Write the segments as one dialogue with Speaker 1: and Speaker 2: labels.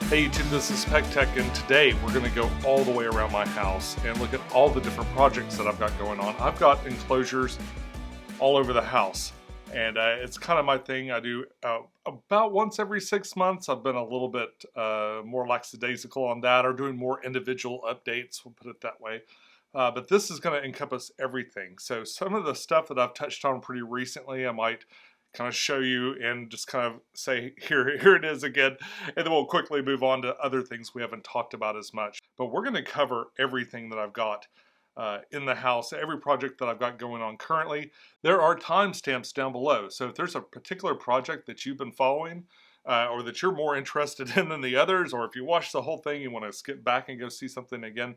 Speaker 1: Hey YouTube, this is Pecktec, and today we're going to go all the way around my house and look at all the different projects that I've got going on. I've got enclosures all over the house, and it's kind of my thing. I do about once every 6 months. I've been a little bit more lackadaisical on that, or doing more individual updates, we'll put it that way. But this is going to encompass everything. So some of the stuff that I've touched on pretty recently, I might kind of show you and just kind of say, here it is again, and then we'll quickly move on to other things we haven't talked about as much. But we're going to cover everything that I've got in the house, every project that I've got going on currently. There are timestamps down below, so if there's a particular project that you've been following or that you're more interested in than the others, or if you watch the whole thing, you want to skip back and go see something again,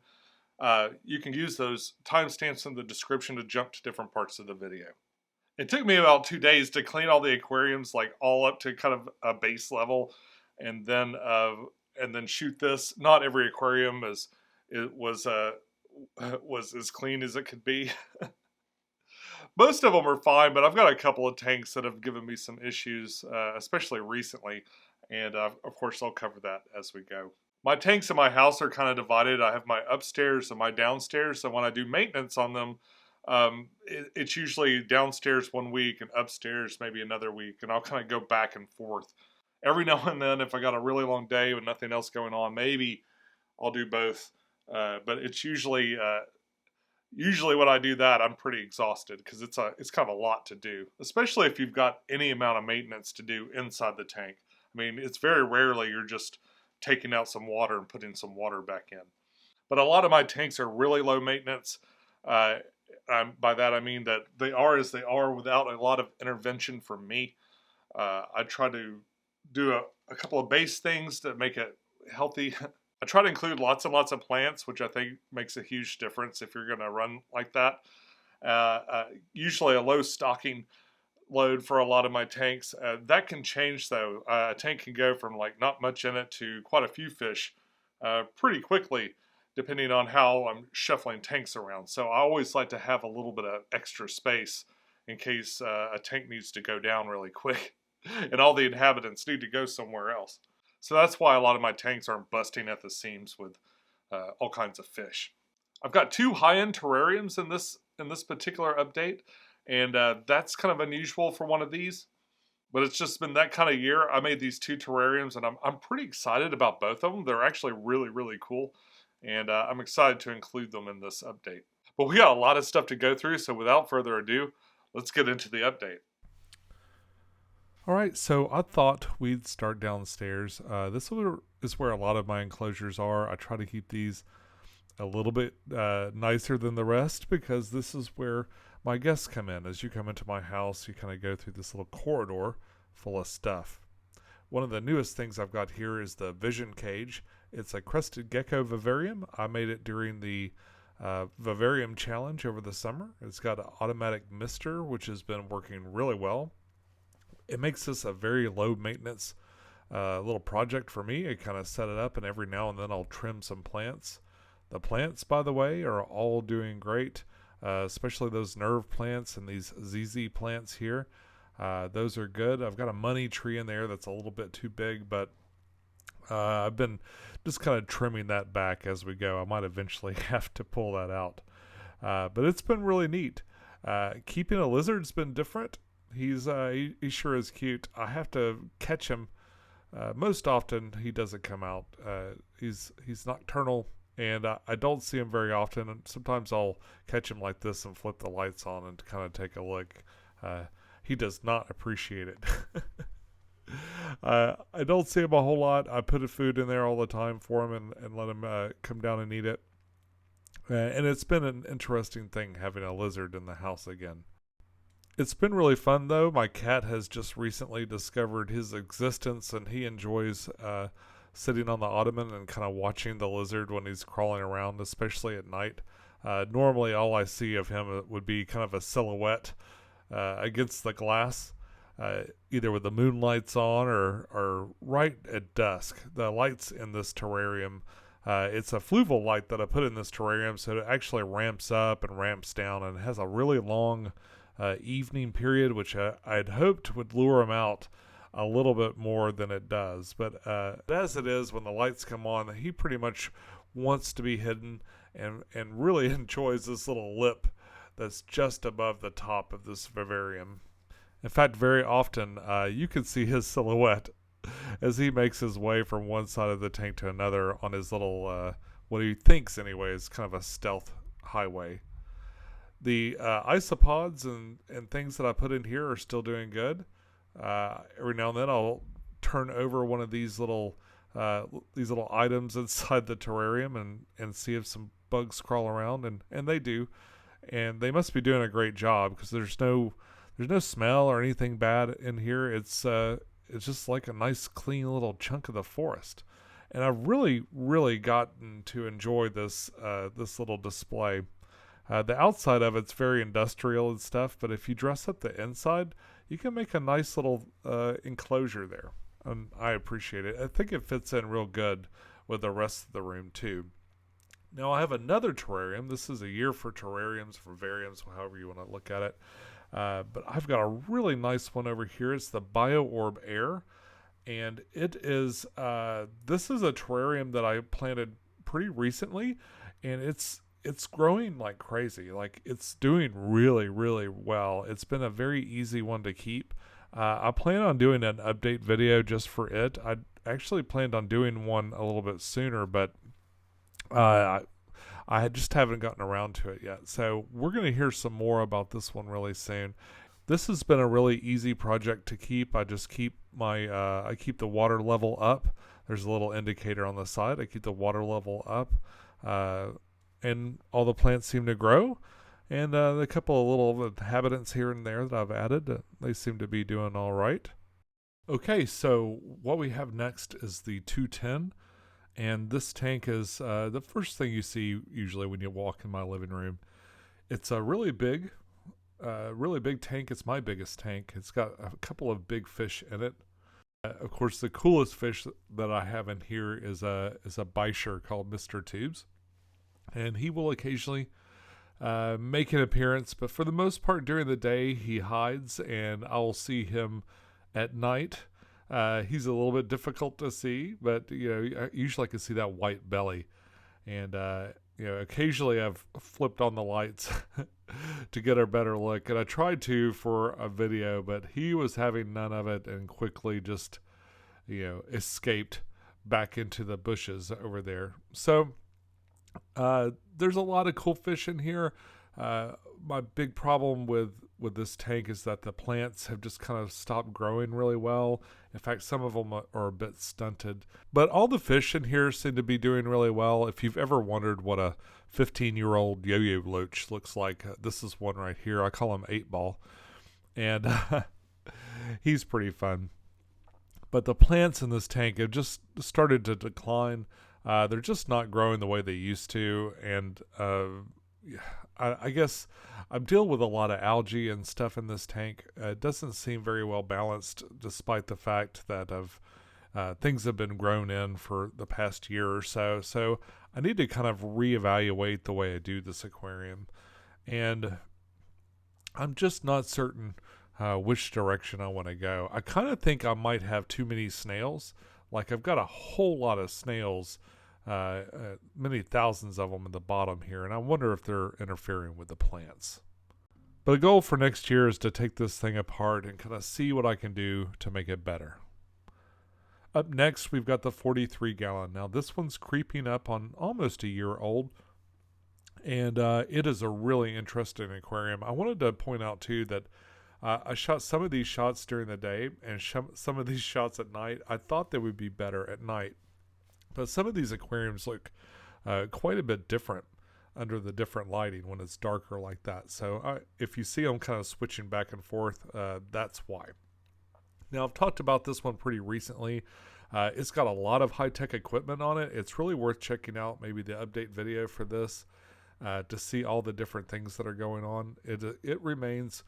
Speaker 1: you can use those timestamps in the description to jump to different parts of the video. It took me about 2 days to clean all the aquariums, like all up to kind of a base level, and then shoot this. Not every aquarium was as clean as it could be. Most of them are fine, but I've got a couple of tanks that have given me some issues, especially recently, and of course I'll cover that as we go. My tanks in my house are kind of divided. I have my upstairs and my downstairs, so when I do maintenance on them, it's usually downstairs 1 week and upstairs maybe another week, and I'll kind of go back and forth. Every now and then, if I got a really long day with nothing else going on, maybe I'll do both. But it's usually when I do that, I'm pretty exhausted because it's kind of a lot to do, especially if you've got any amount of maintenance to do inside the tank. I mean, it's very rarely you're just taking out some water and putting some water back in. But a lot of my tanks are really low maintenance. By that I mean that they are as they are without a lot of intervention from me. I try to do a couple of base things to make it healthy. I try to include lots and lots of plants, which I think makes a huge difference if you're going to run like that. Usually a low stocking load for a lot of my tanks. That can change though. A tank can go from like not much in it to quite a few fish pretty quickly, depending on how I'm shuffling tanks around. So I always like to have a little bit of extra space in case a tank needs to go down really quick and all the inhabitants need to go somewhere else. So that's why a lot of my tanks aren't busting at the seams with all kinds of fish. I've got 2 high-end terrariums in this particular update, and that's kind of unusual for one of these. But it's just been that kind of year. I made these 2 terrariums, and I'm pretty excited about both of them. They're actually really, really cool. And I'm excited to include them in this update. But we got a lot of stuff to go through, so without further ado, let's get into the update. Alright, so I thought we'd start downstairs. This is where a lot of my enclosures are. I try to keep these a little bit nicer than the rest because this is where my guests come in. As you come into my house, you kind of go through this little corridor full of stuff. One of the newest things I've got here is the Vision Cage. It's a crested gecko vivarium. I made it during the vivarium challenge over the summer. It's got an automatic mister, which has been working really well. It makes this a very low maintenance little project for me. I kind of set it up, and every now and then I'll trim some plants. The plants, by the way, are all doing great, especially those nerve plants and these ZZ plants here. Those are good. I've got a money tree in there that's a little bit too big, but I've been just kind of trimming that back as we go. I might eventually have to pull that out. But it's been really neat. Keeping a lizard's been different. He sure is cute. I have to catch him. Most often he doesn't come out. He's nocturnal, and I don't see him very often. And sometimes I'll catch him like this and flip the lights on and kind of take a look. He does not appreciate it. I don't see him a whole lot. I put food in there all the time for him and let him come down and eat it. And it's been an interesting thing having a lizard in the house again. It's been really fun though. My cat has just recently discovered his existence, and he enjoys sitting on the ottoman and kind of watching the lizard when he's crawling around, especially at night. Normally all I see of him would be kind of a silhouette against the glass. Either with the moonlights on or right at dusk. The lights in this terrarium, it's a Fluval light that I put in this terrarium, so it actually ramps up and ramps down, and has a really long evening period, which I'd hoped would lure them out
Speaker 2: a little bit more than it does. But as it is, when the lights come on, he pretty much wants to be hidden and really enjoys this little lip that's just above the top of this vivarium. In fact, very often you can see his silhouette as he makes his way from one side of the tank to another on his little, what he thinks anyway, is kind of a stealth highway. The isopods and things that I put in here are still doing good. Every now and then I'll turn over one of these little items inside the terrarium and see if some bugs crawl around, and they do. And they must be doing a great job because there's no smell or anything bad in here. It's just like a nice clean little chunk of the forest. And I've really gotten to enjoy this little display. The outside of it's very industrial and stuff, but if you dress up the inside, you can make a nice little enclosure there. And I appreciate it. I think it fits in real good with the rest of the room too. Now I have another terrarium. This is a year for terrariums, for vivariums, however you want to look at it. But I've got a really nice one over here. It's the BiOrb Air. And it is, this is a terrarium that I planted pretty recently, and it's growing like crazy. Like, it's doing really, really well. It's been a very easy one to keep. I plan on doing an update video just for it. I actually planned on doing one a little bit sooner, but I just haven't gotten around to it yet. So we're going to hear some more about this one really soon. This has been a really easy project to keep. I just keep I keep the water level up. There's a little indicator on the side. I keep the water level up, and all the plants seem to grow. And a couple of little inhabitants here and there that I've added, they seem to be doing all right. Okay, so what we have next is the 210. And this tank is the first thing you see usually when you walk in my living room. It's a really big tank. It's my biggest tank. It's got a couple of big fish in it. Of course, the coolest fish that I have in here is a bisher called Mr. Tubes. And he will occasionally make an appearance, but for the most part during the day he hides, and I'll see him at night. He's a little bit difficult to see, but usually I can see that white belly, and occasionally I've flipped on the lights to get a better look, and I tried to for a video, but he was having none of it and quickly just escaped back into the bushes over there. So there's a lot of cool fish in here. My big problem with this tank is that the plants have just kind of stopped growing really well. In fact, some of them are a bit stunted. But all the fish in here seem to be doing really well. If you've ever wondered what a 15-year-old yo-yo loach looks like, this is one right here. I call him 8-Ball. And he's pretty fun. But the plants in this tank have just started to decline. They're just not growing the way they used to. And I guess I'm dealing with a lot of algae and stuff in this tank. It doesn't seem very well balanced, despite the fact that things have been grown in for the past year or so. So I need to kind of reevaluate the way I do this aquarium. And I'm just not certain which direction I want to go. I kind of think I might have too many snails. Like, I've got a whole lot of snails, many thousands of them in the bottom here, and I wonder if they're interfering with the plants. But a goal for next year is to take this thing apart and kind of see what I can do to make it better. Up next, we've got the 43 gallon. Now, this one's creeping up on almost a year old, and it is a really interesting aquarium. I wanted to point out too that I shot some of these shots during the day and some of these shots at night. I thought they would be better at night, but some of these aquariums look quite a bit different under the different lighting when it's darker like that. So if you see them kind of switching back and forth, that's why. Now, I've talked about this one pretty recently. It's got a lot of high-tech equipment on it. It's really worth checking out maybe the update video for this to see all the different things that are going on. It remains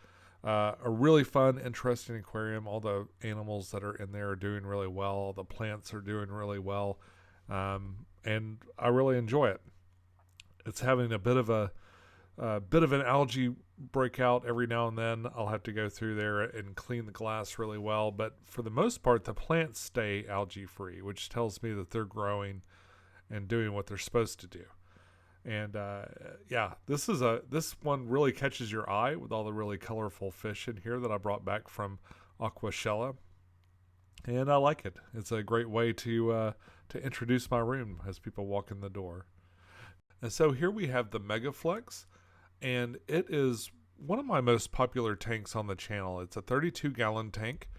Speaker 2: a really fun, interesting aquarium. All the animals that are in there are doing really well. All the plants are doing really well. And I really enjoy it. It's having a bit of an algae break out every now and then. I'll have to go through there and clean the glass really well. But for the most part, the plants stay algae free, which tells me that they're growing and doing what they're supposed to do. And yeah, this one really catches your eye with all the really colorful fish in here that I brought back from Aquascape. And I like it. It's a great way to introduce my room as people walk in the door. And so here we have the Megaflex, and it is one of my most popular tanks on the channel. It's a 32-gallon tank.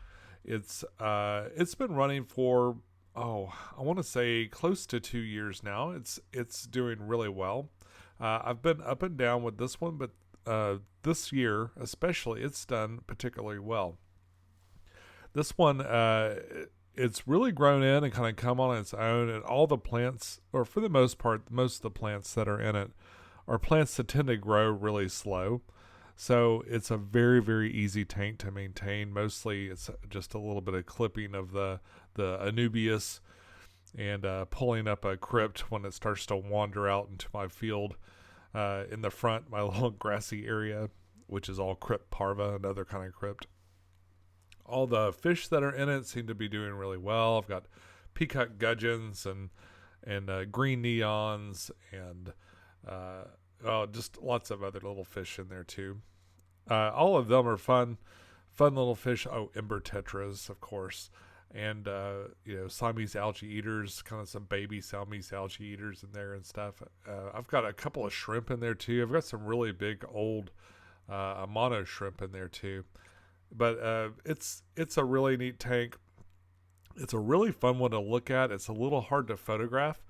Speaker 2: It's been running for I want to say close to 2 years now. It's doing really well. I've been up and down with this one, but this year especially, it's done particularly well. This one, it's really grown in and kind of come on its own, and all the plants, or for the most part, most of the plants that are in it are plants that tend to grow really slow. So it's a very, very easy tank to maintain. Mostly it's just a little bit of clipping of the Anubias and pulling up a crypt when it starts to wander out into my field in the front, my little grassy area, which is all crypt parva, another kind of crypt. All the fish that are in it seem to be doing really well. I've got peacock gudgeons and green neons and just lots of other little fish in there too. All of them are fun little fish. Ember tetras, of course, and Siamese algae eaters, kind of some baby Siamese algae eaters in there and stuff. I've got a couple of shrimp in there too. I've got some really big old mono shrimp in there too. But it's a really neat tank. It's a really fun one to look at. It's a little hard to photograph,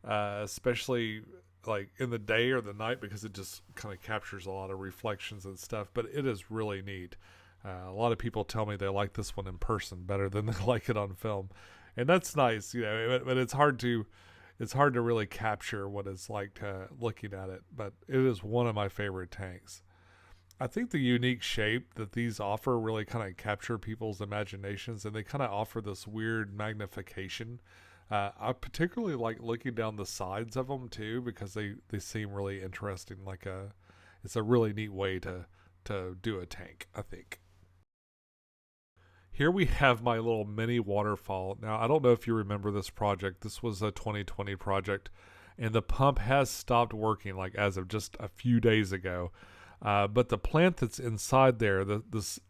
Speaker 2: especially like in the day or the night, because it just kind of captures a lot of reflections and stuff. But it is really neat. A lot of people tell me they like this one in person better than they like it on film, and that's nice, But it's hard to really capture what it's like looking at it. But it is one of my favorite tanks. I think the unique shape that these offer really kind of capture people's imaginations, and they kind of offer this weird magnification. I particularly like looking down the sides of them too, because they seem really interesting. It's a really neat way to do a tank, I think. Here we have my little mini waterfall. Now, I don't know if you remember this project. This was a 2020 project, and the pump has stopped working as of just a few days ago. But the plant that's inside there,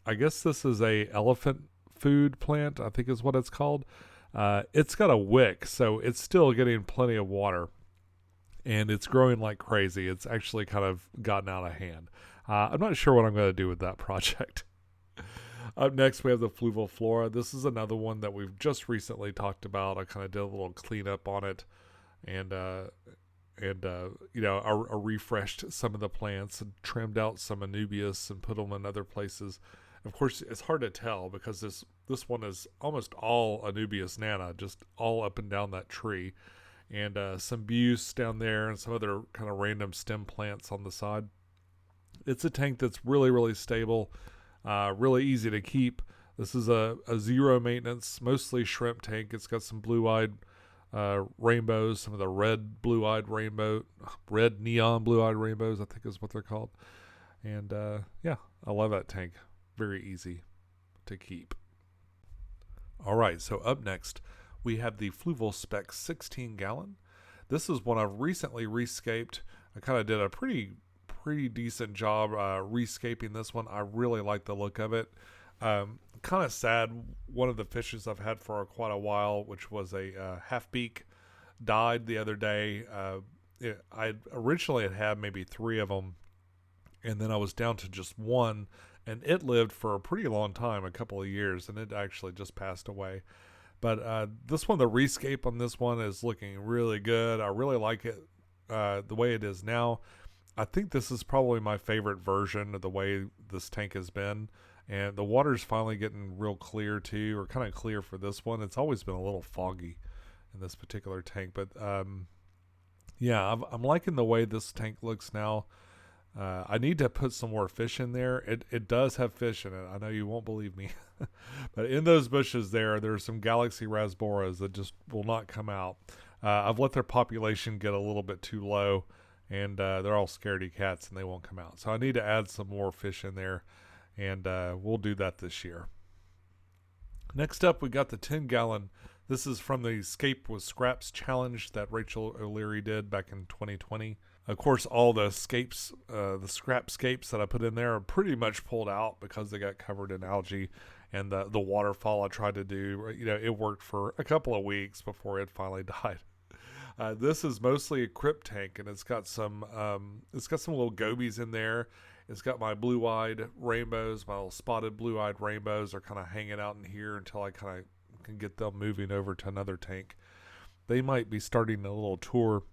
Speaker 2: I guess this is a elephant food plant, I think is what it's called. It's got a wick, so it's still getting plenty of water, and it's growing like crazy. It's actually kind of gotten out of hand. I'm not sure what I'm going to do with that project. Up next, we have the Fluval Flora. This is another one that we've just recently talked about. I kind of did a little cleanup on it, and I refreshed some of the plants and trimmed out some Anubias and put them in other places. Of course, it's hard to tell because this one is almost all Anubias nana, just all up and down that tree, and some Buse down there and some other kind of random stem plants on the side. It's a tank that's really, really stable, really easy to keep. This is a zero maintenance, mostly shrimp tank. It's got some blue-eyed rainbows, some of the red neon blue-eyed rainbows, I think is what they're called. And yeah, I love that tank. Very easy to keep. All right, so up next, we have the Fluval Spec 16-gallon. This is one I've recently rescaped. I kind of did a pretty decent job rescaping this one. I really like the look of it. Kind of sad, one of the fishes I've had for quite a while, which was a half-beak, died the other day. I originally had maybe 3 of them, and then I was down to just one, and it lived for a pretty long time, a couple of years, and it actually just passed away. But this one, the rescape on this one is looking really good. I really like it the way it is now. I think this is probably my favorite version of the way this tank has been. And the water's finally getting real clear too, or kind of clear for this one. It's always been a little foggy in this particular tank. But yeah, I'm liking the way this tank looks now. I need to put some more fish in there. It does have fish in it. I know you won't believe me. But in those bushes there's some Galaxy Rasboras that just will not come out. I've let their population get a little bit too low, and they're all scaredy cats and they won't come out. So I need to add some more fish in there, and we'll do that this year. Next up, we got the 10-gallon. This is from the Scape with Scraps challenge that Rachel O'Leary did back in 2020. Of course, all the scapes, the scrap scapes that I put in there are pretty much pulled out because they got covered in algae. And the waterfall I tried to do, it worked for a couple of weeks before it finally died. This is mostly a crypt tank, and it's got some little gobies in there. It's got my blue-eyed rainbows, my little spotted blue-eyed rainbows are kind of hanging out in here until I kind of can get them moving over to another tank. They might be starting a little tour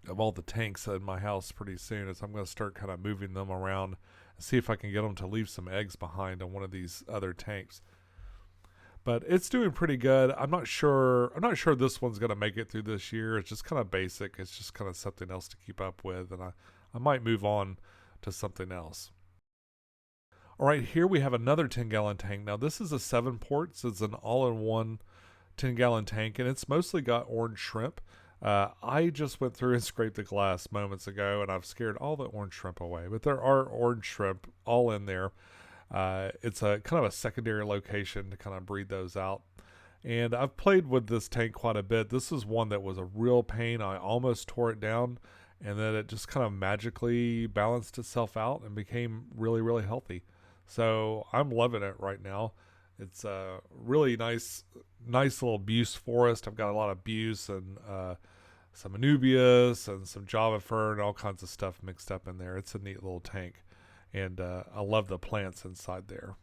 Speaker 2: of all the tanks in my house pretty soon, as I'm going to start kind of moving them around and see if I can get them to leave some eggs behind on one of these other tanks. But it's doing pretty good. I'm not sure this one's going to make it through this year. It's just kind of basic. It's just kind of something else to keep up with, and I might move on to something else. All right, here we have another 10-gallon tank. Now this is a 7 ports. It's an all-in-one 10-gallon tank, and it's mostly got orange shrimp. I just went through and scraped the glass moments ago, and I've scared all the orange shrimp away. But there are orange shrimp all in there. It's a kind of a secondary location to kind of breed those out. And I've played with this tank quite a bit. This is one that was a real pain. I almost tore it down, and then it just kind of magically balanced itself out and became really, really healthy. So I'm loving it right now. It's a really nice little buse forest. I've got a lot of buse and some anubias and some java fern and all kinds of stuff mixed up in there. It's a neat little tank, and I love the plants inside there.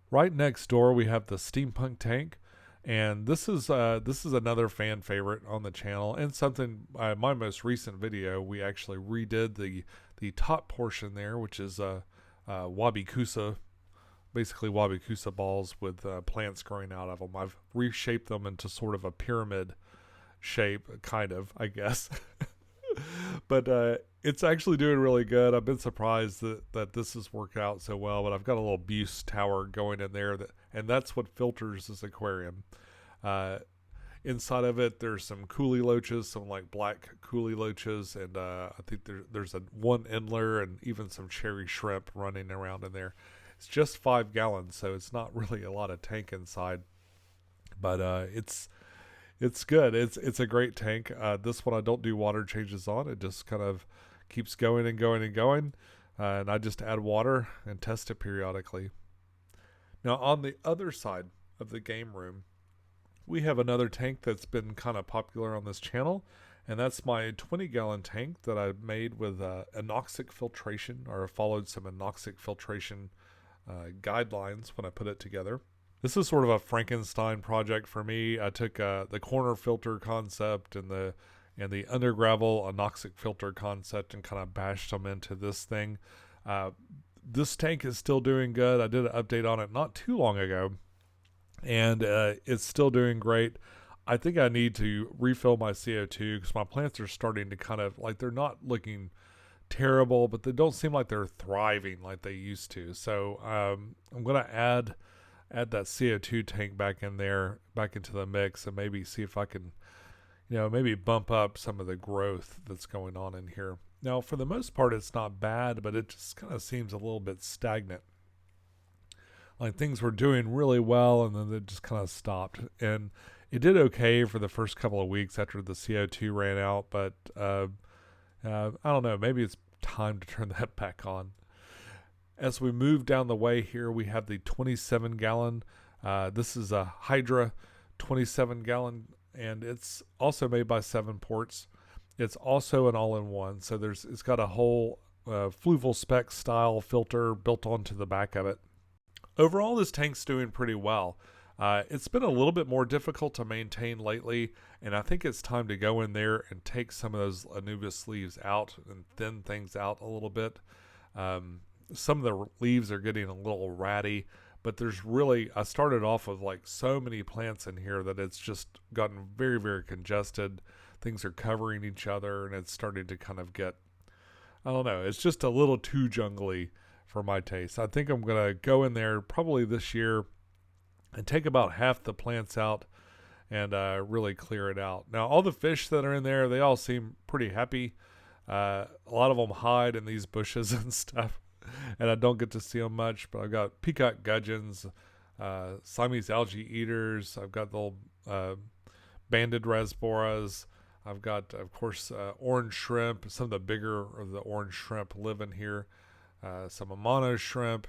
Speaker 2: Right next door we have the Steampunk Tank, and this is another fan favorite on the channel, and something my most recent video we actually redid the top portion there, which is wabikusa, basically wabikusa balls with plants growing out of them. I've reshaped them into sort of a pyramid shape, kind of, I guess. But it's actually doing really good. I've been surprised that this has worked out so well, but I've got a little buse tower going in there, and that's what filters this aquarium. Inside of it, there's some coolie loaches, some like black coolie loaches, and I think there's one endler and even some cherry shrimp running around in there. It's just 5 gallons, so it's not really a lot of tank inside, but it's good. It's a great tank. This one I don't do water changes on. It just kind of keeps going and going and going, and I just add water and test it periodically. Now on the other side of the game room, we have another tank that's been kind of popular on this channel, and that's my 20-gallon tank that I made with Anoxic filtration, or followed some Anoxic filtration guidelines when I put it together. This is sort of a Frankenstein project for me. I took the corner filter concept and the undergravel Anoxic filter concept and kind of bashed them into this thing. This tank is still doing good. I did an update on it not too long ago, and it's still doing great. I think I need to refill my CO2 because my plants are starting to kind of, like, they're not looking terrible, but they don't seem like they're thriving like they used to. So I'm going to add that CO2 tank back in there, back into the mix, and maybe see if I can, maybe bump up some of the growth that's going on in here. Now, for the most part, it's not bad, but it just kind of seems a little bit stagnant. Like things were doing really well, and then it just kind of stopped. And it did okay for the first couple of weeks after the CO2 ran out, but I don't know, maybe it's time to turn that back on. As we move down the way here, we have the 27-gallon. This is a Hydra 27-gallon, and it's also made by 7 ports. It's also an all-in-one, so it's got a whole Fluval Spec style filter built onto the back of it. Overall, this tank's doing pretty well. It's been a little bit more difficult to maintain lately, and I think it's time to go in there and take some of those Anubis leaves out and thin things out a little bit. Some of the leaves are getting a little ratty, but I started off with like so many plants in here that it's just gotten very, very congested. Things are covering each other, and it's starting to kind of get, I don't know, it's just a little too jungly for my taste. I think I'm going to go in there probably this year and take about half the plants out and really clear it out. Now, all the fish that are in there, they all seem pretty happy. A lot of them hide in these bushes and stuff, and I don't get to see them much, but I've got peacock gudgeons, Siamese algae eaters. I've got the little banded rasboras. I've got, of course, orange shrimp. Some of the bigger of the orange shrimp live in here. Some Amano shrimp,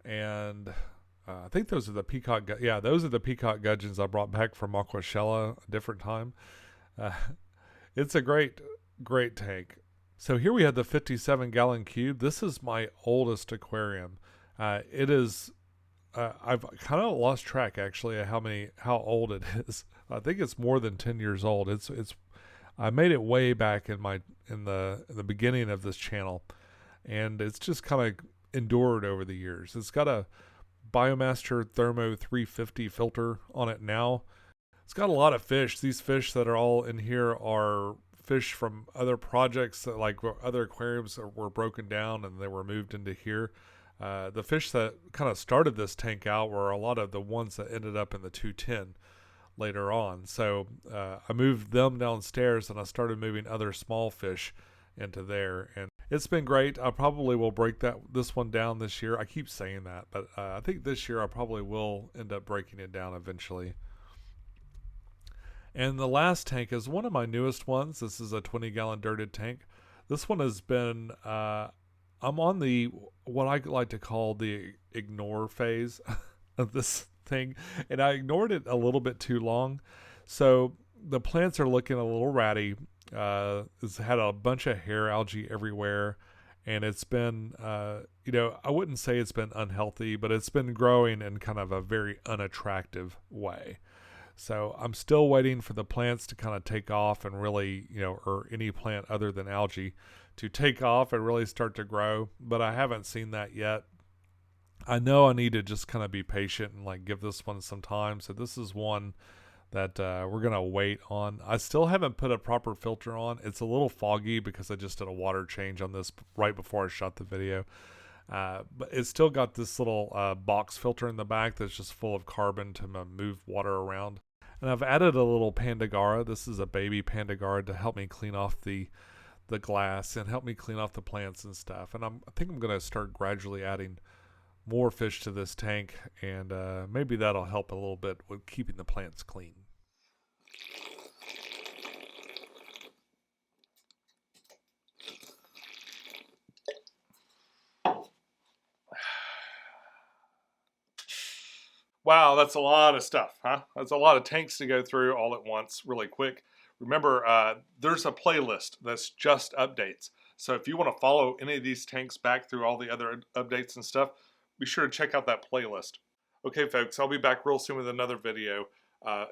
Speaker 2: and I think those are the peacock. Yeah, those are the peacock gudgeons I brought back from Aquashella a different time. It's a great tank. So here we have the 57-gallon cube. This is my oldest aquarium. It is. I've kind of lost track actually of how old it is. I think it's more than 10 years old. It's. I made it way back in the beginning of this channel, and it's just kind of endured over the years. It's got a Biomaster Thermo 350 filter on it now. It's got a lot of fish. These fish that are all in here are fish from other projects, that, like other aquariums that were broken down and they were moved into here. The fish that kind of started this tank out were a lot of the ones that ended up in the 210 later on. So I moved them downstairs and I started moving other small fish into there, and it's been great. I probably will break this one down this year. I keep saying that, but I think this year I probably will end up breaking it down eventually. And the last tank is one of my newest ones. This is a 20-gallon dirted tank. This one has been I'm on the what I like to call the ignore phase of this thing, and I ignored it a little bit too long. So the plants are looking a little ratty. It's had a bunch of hair algae everywhere, and it's been I wouldn't say it's been unhealthy, but it's been growing in kind of a very unattractive way. So I'm still waiting for the plants to kind of take off and really, or any plant other than algae to take off and really start to grow, but I haven't seen that yet. I know I need to just kind of be patient and like give this one some time. So this is one that we're going to wait on. I still haven't put a proper filter on. It's a little foggy because I just did a water change on this right before I shot the video. But it's still got this little box filter in the back that's just full of carbon to move water around. And I've added a little Pandagara. This is a baby Pandagara to help me clean off the glass and help me clean off the plants and stuff. And I think I'm going to start gradually adding more fish to this tank, and maybe that'll help a little bit with keeping the plants clean.
Speaker 1: Wow, that's a lot of stuff, huh? That's a lot of tanks to go through all at once really quick. Remember, there's a playlist that's just updates. So if you want to follow any of these tanks back through all the other updates and stuff, be sure to check out that playlist. Okay, folks, I'll be back real soon with another video.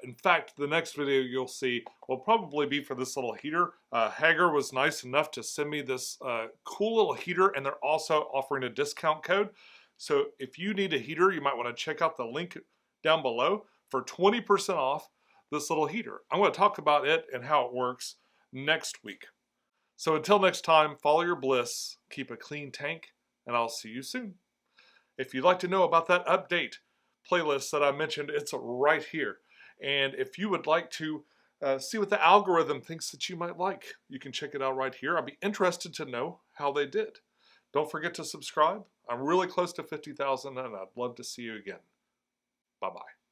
Speaker 1: In fact, the next video you'll see will probably be for this little heater. Hydra was nice enough to send me this cool little heater, and they're also offering a discount code. So if you need a heater, you might want to check out the link down below for 20% off this little heater. I'm going to talk about it and how it works next week. So until next time, follow your bliss, keep a clean tank, and I'll see you soon. If you'd like to know about that update playlist that I mentioned, it's right here. And if you would like to see what the algorithm thinks that you might like, you can check it out right here. I'd be interested to know how they did. Don't forget to subscribe. I'm really close to 50,000, and I'd love to see you again. Bye-bye.